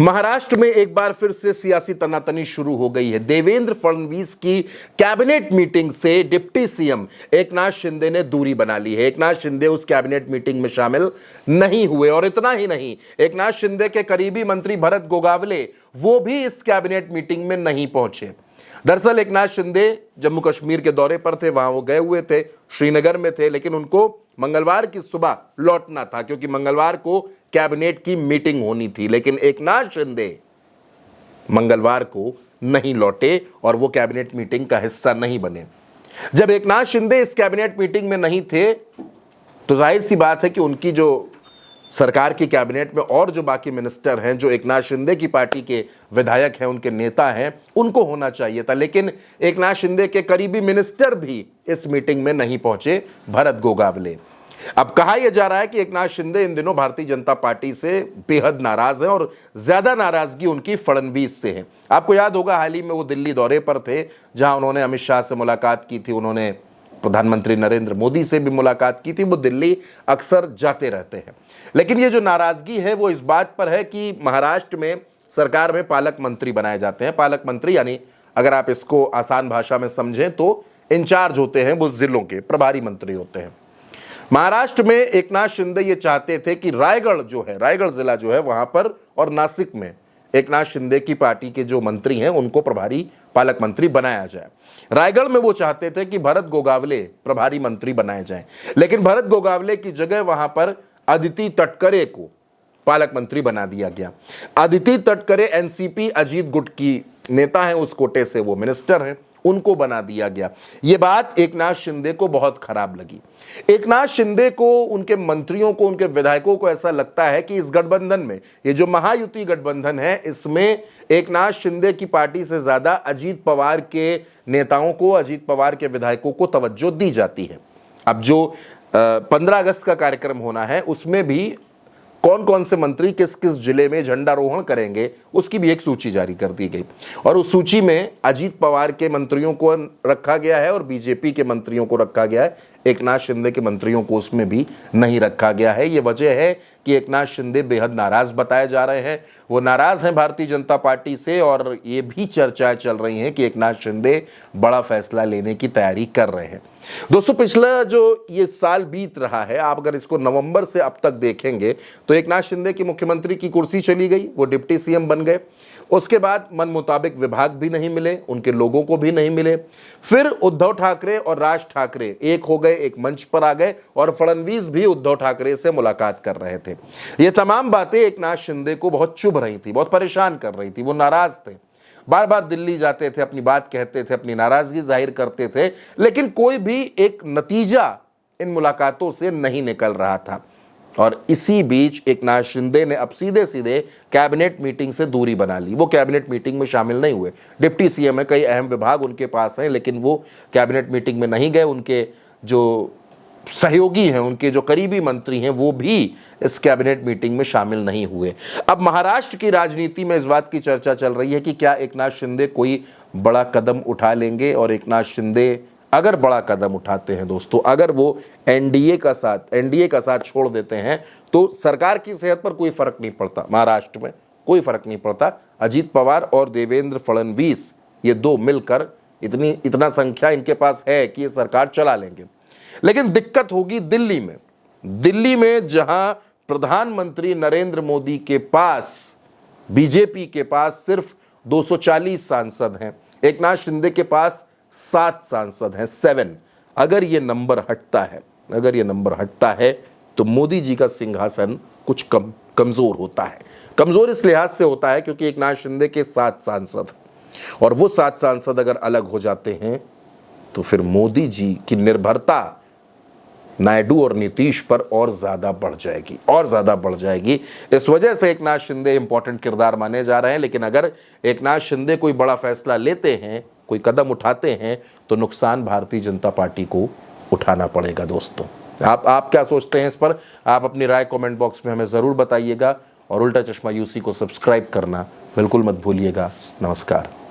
महाराष्ट्र में एक बार फिर से सियासी तनातनी शुरू हो गई है। देवेंद्र फडणवीस की कैबिनेट मीटिंग से डिप्टी सीएम एकनाथ शिंदे ने दूरी बना ली है। एकनाथ शिंदे उस कैबिनेट मीटिंग में शामिल नहीं हुए और इतना ही नहीं, एकनाथ शिंदे के करीबी मंत्री भरत गोगावले वो भी इस कैबिनेट मीटिंग में नहीं पहुंचे। दरअसल एकनाथ शिंदे जम्मू कश्मीर के दौरे पर थे, वहां वो गए हुए थे, श्रीनगर में थे, लेकिन उनको मंगलवार की सुबह लौटना था क्योंकि मंगलवार को कैबिनेट की मीटिंग होनी थी। लेकिन एकनाथ शिंदे मंगलवार को नहीं लौटे और वो कैबिनेट मीटिंग का हिस्सा नहीं बने। जब एकनाथ शिंदे इस कैबिनेट मीटिंग में नहीं थे तो जाहिर सी बात है कि उनकी जो सरकार की कैबिनेट में और जो बाकी मिनिस्टर हैं, जो एकनाथ शिंदे की पार्टी के विधायक हैं, उनके नेता हैं, उनको होना चाहिए था। लेकिन एकनाथ शिंदे के करीबी मिनिस्टर भी इस मीटिंग में नहीं पहुंचे, भरत गोगावले। अब कहा यह जा रहा है कि एकनाथ शिंदे इन दिनों भारतीय जनता पार्टी से बेहद नाराज हैं और ज्यादा नाराजगी उनकी फडणवीस से है। आपको याद होगा हाल ही में वो दिल्ली दौरे पर थे, जहां उन्होंने अमित शाह से मुलाकात की थी, उन्होंने प्रधानमंत्री नरेंद्र मोदी से भी मुलाकात की थी। वो दिल्ली अक्सर जाते रहते हैं। लेकिन ये जो नाराजगी है वो इस बात पर है कि महाराष्ट्र में सरकार में पालक मंत्री बनाए जाते हैं। पालक मंत्री यानी अगर आप इसको आसान भाषा में समझें तो इंचार्ज होते हैं, वो जिलों के प्रभारी मंत्री होते हैं। महाराष्ट्र में एकनाथ शिंदे ये चाहते थे कि रायगढ़ जो है, रायगढ़ जिला जो है, वहां पर और नासिक में एकनाथ शिंदे की पार्टी के जो मंत्री हैं उनको प्रभारी पालक मंत्री बनाया जाए। रायगढ़ में वो चाहते थे कि भरत गोगावले प्रभारी मंत्री बनाए जाएं, लेकिन भरत गोगावले की जगह वहां पर अदिति तटकरे को पालक मंत्री बना दिया गया। अदिति तटकरे एनसीपी अजीत गुट की नेता हैं, उस कोटे से वो मिनिस्टर हैं, उनको बना दिया गया। ये बात एकनाथ शिंदे को बहुत खराब लगी। एकनाथ शिंदे को, उनके मंत्रियों को, उनके विधायकों को ऐसा लगता है कि इस गठबंधन में, ये जो महायुति गठबंधन है, इसमें एकनाथ शिंदे की पार्टी से ज्यादा अजीत पवार के नेताओं को, अजीत पवार के विधायकों को तवज्जो दी जाती है। अब जो 15 अगस्त का कार्यक्रम होना है उसमें भी कौन कौन से मंत्री किस किस जिले में झंडारोहण करेंगे उसकी भी एक सूची जारी कर दी गई और उस सूची में अजीत पवार के मंत्रियों को रखा गया है और बीजेपी के मंत्रियों को रखा गया है। एकनाथ शिंदे के मंत्रियों को उसमें भी नहीं रखा गया है। ये वजह है कि एकनाथ शिंदे बेहद नाराज बताए जा रहे हैं। वो नाराज हैं भारतीय जनता पार्टी से और ये भी चर्चाएं चल रही हैं कि एकनाथ शिंदे बड़ा फैसला लेने की तैयारी कर रहे हैं। दोस्तों, पिछला जो ये साल बीत रहा है, आप अगर इसको नवंबर से अब तक देखेंगे तो एकनाथ शिंदे की मुख्यमंत्री की कुर्सी चली गई, वो डिप्टी सीएम बन गए। उसके बाद मन मुताबिक विभाग भी नहीं मिले, उनके लोगों को भी नहीं मिले। फिर उद्धव ठाकरे और राज ठाकरे एक हो गए, एक मंच पर आ गए और फडणवीस भी उद्धव ठाकरे से मुलाकात कर रहे थे। ये तमाम बातें एकनाथ शिंदे को बहुत चुभ रही थी, बहुत परेशान कर रही थी। वो नाराज थे, बार बार दिल्ली जाते थे, अपनी बात कहते थे, अपनी नाराजगी जाहिर करते थे, लेकिन कोई भी एक नतीजा इन मुलाकातों से नहीं निकल रहा था। और इसी बीच एकनाथ शिंदे ने अब सीधे सीधे कैबिनेट मीटिंग से दूरी बना ली। वो कैबिनेट मीटिंग में शामिल नहीं हुए। डिप्टी सीएम है, कई अहम विभाग उनके पास हैं, लेकिन वो कैबिनेट मीटिंग में नहीं गए। उनके जो सहयोगी हैं, उनके जो करीबी मंत्री हैं, वो भी इस कैबिनेट मीटिंग में शामिल नहीं हुए। अब महाराष्ट्र की राजनीति में इस बात की चर्चा चल रही है कि क्या एकनाथ शिंदे कोई बड़ा कदम उठा लेंगे। और एकनाथ शिंदे अगर बड़ा कदम उठाते हैं दोस्तों, अगर वो एनडीए का साथ छोड़ देते हैं तो सरकार की सेहत पर कोई फर्क नहीं पड़ता। महाराष्ट्र में कोई फर्क नहीं पड़ता। अजीत पवार और देवेंद्र फडणवीस, ये दो मिलकर इतना संख्या इनके पास है कि ये सरकार चला लेंगे। लेकिन दिक्कत होगी दिल्ली में। दिल्ली में जहां प्रधानमंत्री नरेंद्र मोदी के पास, बीजेपी के पास सिर्फ 240 सांसद हैं, एकनाथ शिंदे के पास 7 सांसद हैं, 7। अगर ये नंबर हटता है तो मोदी जी का सिंहासन कुछ कमजोर होता है। कमजोर इस लिहाज से होता है क्योंकि एकनाथ शिंदे के 7 सांसद और वो 7 सांसद अगर अलग हो जाते हैं तो फिर मोदी जी की निर्भरता नायडू और नीतीश पर और ज्यादा बढ़ जाएगी। इस वजह से एकनाथ शिंदे इंपॉर्टेंट किरदार माने जा रहे हैं। लेकिन अगर एकनाथ शिंदे कोई बड़ा फैसला लेते हैं, कोई कदम उठाते हैं, तो नुकसान भारतीय जनता पार्टी को उठाना पड़ेगा। दोस्तों, आप क्या सोचते हैं इस पर? आप अपनी राय कमेंट बॉक्स में हमें जरूर बताइएगा और उल्टा चश्मा यूसी को सब्सक्राइब करना बिल्कुल मत भूलिएगा। नमस्कार।